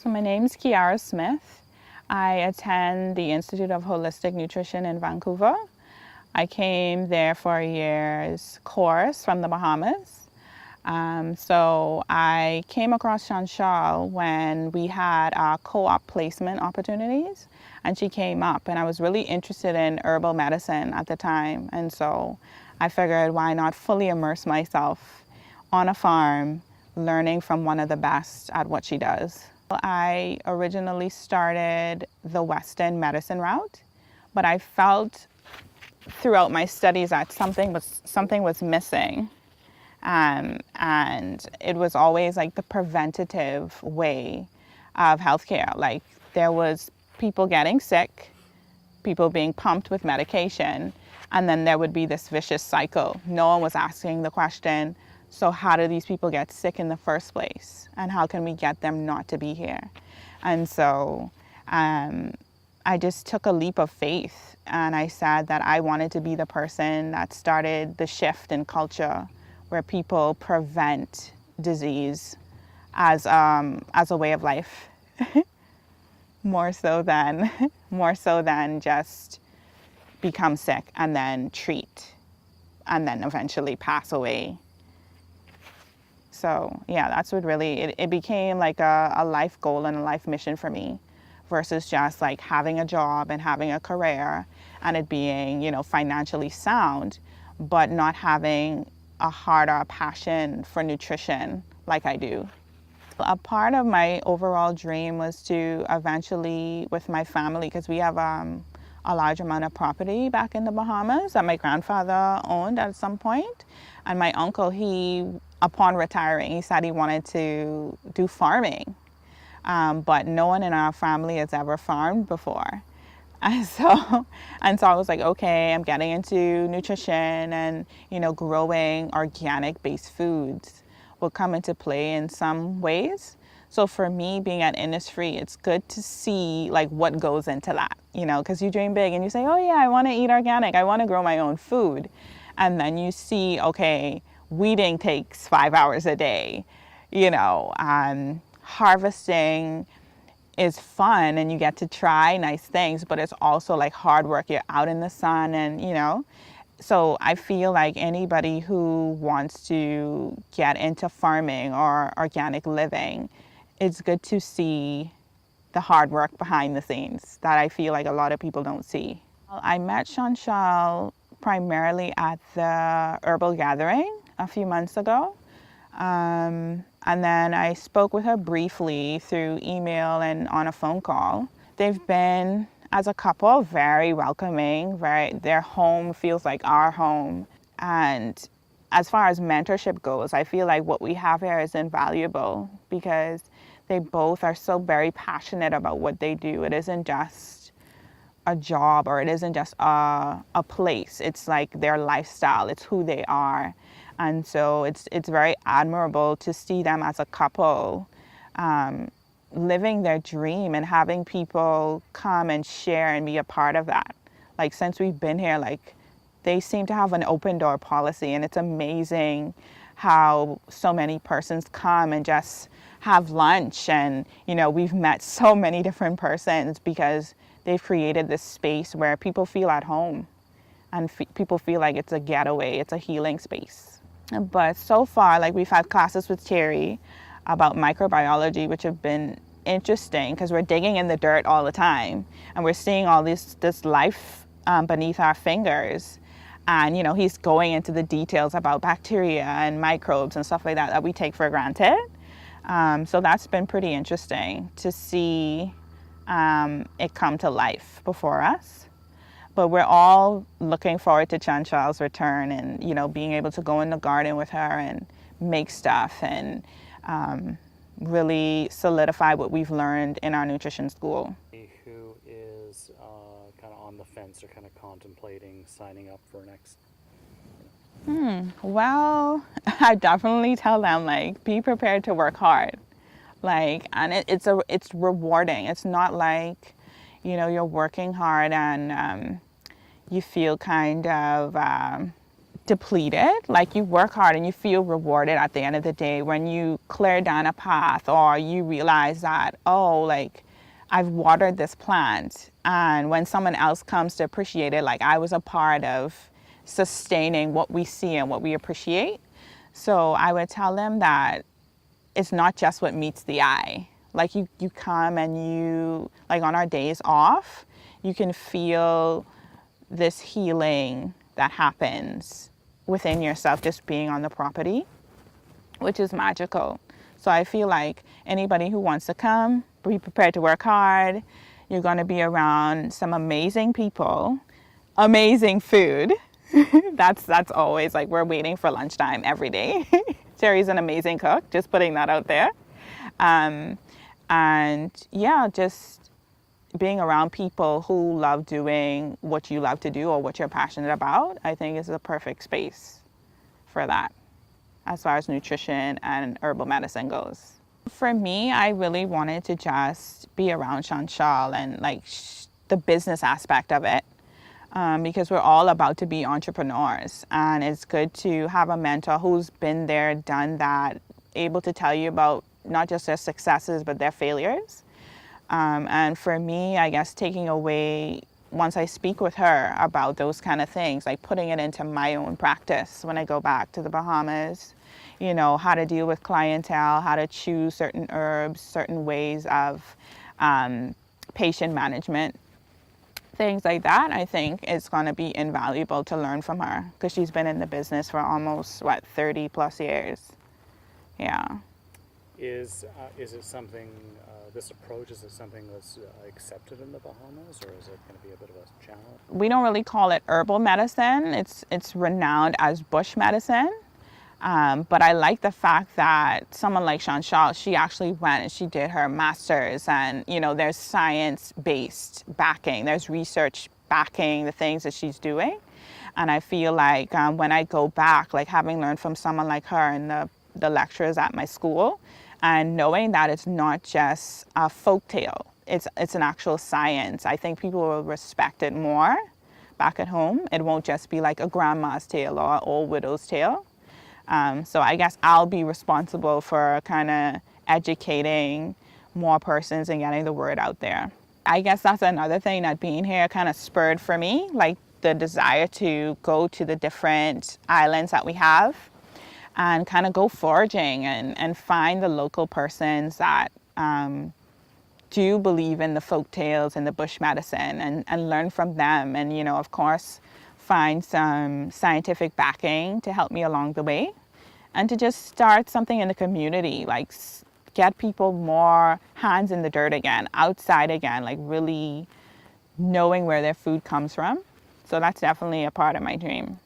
So my name's Kiara Smith. I attend the Institute of Holistic Nutrition in Vancouver. I came there for a year's course from the Bahamas. So I came across Chantal when we had our co-op placement opportunities, and she came up, and I was really interested in herbal medicine at the time. And so I figured, why not fully immerse myself on a farm, learning from one of the best at what she does. I originally started the Western medicine route, but I felt throughout my studies that something was missing. And it was always like the preventative way of healthcare. Like there was people getting sick, people being pumped with medication, and then there would be this vicious cycle. No one was asking the question, so how do these people get sick in the first place? And how can we get them not to be here? And so I just took a leap of faith, and I said that I wanted to be the person that started the shift in culture where people prevent disease as a way of life, more so than just become sick and then treat and then eventually pass away. So yeah, that's what really, it became like a life goal and a life mission for me, versus just like having a job and having a career and it being, financially sound, but not having a heart or a passion for nutrition like I do. A part of my overall dream was to eventually, with my family, because we have a large amount of property back in the Bahamas that my grandfather owned at some point. And my uncle, upon retiring, he said he wanted to do farming. But no one in our family has ever farmed before. And so I was like, okay, I'm getting into nutrition, and, growing organic-based foods will come into play in some ways. So for me, being at Innisfree, it's good to see like what goes into that, because you dream big and you say, oh yeah, I want to eat organic, I want to grow my own food. And then you see, okay, weeding takes 5 hours a day, harvesting is fun and you get to try nice things, but it's also like hard work. You're out in the sun and, so I feel like anybody who wants to get into farming or organic living, it's good to see the hard work behind the scenes that I feel like a lot of people don't see. I met Chantal primarily at the Herbal Gathering a few months ago. And then I spoke with her briefly through email and on a phone call. They've been, as a couple, very welcoming. Their home feels like our home. And as far as mentorship goes, I feel like what we have here is invaluable because they both are so very passionate about what they do. It isn't just a job, or it isn't just a place. It's like their lifestyle. It's who they are. And so it's very admirable to see them as a couple living their dream and having people come and share and be a part of that. Like since we've been here, like they seem to have an open door policy, and it's amazing how so many persons come and just have lunch. And we've met so many different persons because they've created this space where people feel at home and people feel like it's a getaway, it's a healing space. But so far, like we've had classes with Terry about microbiology, which have been interesting because we're digging in the dirt all the time and we're seeing all this life beneath our fingers. And, he's going into the details about bacteria and microbes and stuff like that we take for granted. So that's been pretty interesting to see it come to life before us. But we're all looking forward to Chantal's return and, being able to go in the garden with her and make stuff and really solidify what we've learned in our nutrition school. Who is kind of on the fence or kind of contemplating signing up for next? Well, I definitely tell them, like, be prepared to work hard. Like, and it's rewarding. It's not like, you're working hard and you feel kind of depleted. Like, you work hard and you feel rewarded at the end of the day when you clear down a path, or you realize that, oh, like, I've watered this plant, and when someone else comes to appreciate it, like, I was a part of sustaining what we see and what we appreciate. So I would tell them that it's not just what meets the eye. Like, you come and you, like, on our days off, you can feel this healing that happens within yourself just being on the property, which is magical. So I feel like anybody who wants to come, be prepared to work hard. You're going to be around some amazing people, amazing food. That's always, like, we're waiting for lunchtime every day. Terry's an amazing cook, just putting that out there. And yeah, just being around people who love doing what you love to do or what you're passionate about, I think is a perfect space for that, as far as nutrition and herbal medicine goes. For me, I really wanted to just be around Chanchal and, like, the business aspect of it, because we're all about to be entrepreneurs, and it's good to have a mentor who's been there, done that, able to tell you about not just their successes but their failures. And for me, I guess taking away, once I speak with her about those kind of things, like putting it into my own practice when I go back to the Bahamas, you know, how to deal with clientele, how to choose certain herbs, certain ways of patient management, things like that, I think is going to be invaluable to learn from her, because she's been in the business for almost, 30 plus years. Yeah. Is it something, this approach, is it something that's accepted in the Bahamas, or is it going to be a bit of a challenge? We don't really call it herbal medicine. It's renowned as bush medicine. But I like the fact that someone like Chanchal, she actually went and she did her master's, and, you know, there's science-based backing, there's research backing the things that she's doing. And I feel like when I go back, like, having learned from someone like her and the lecturers at my school, and knowing that it's not just a folk tale, it's an actual science, I think people will respect it more back at home. It won't just be like a grandma's tale or an old widow's tale. So I guess I'll be responsible for kind of educating more persons and getting the word out there. I guess that's another thing that being here kind of spurred for me, like the desire to go to the different islands that we have and kind of go foraging and find the local persons that do believe in the folk tales and the bush medicine, and learn from them, and, you know, of course, find some scientific backing to help me along the way, and to just start something in the community, like get people more hands in the dirt again, outside again, like really knowing where their food comes from. So that's definitely a part of my dream.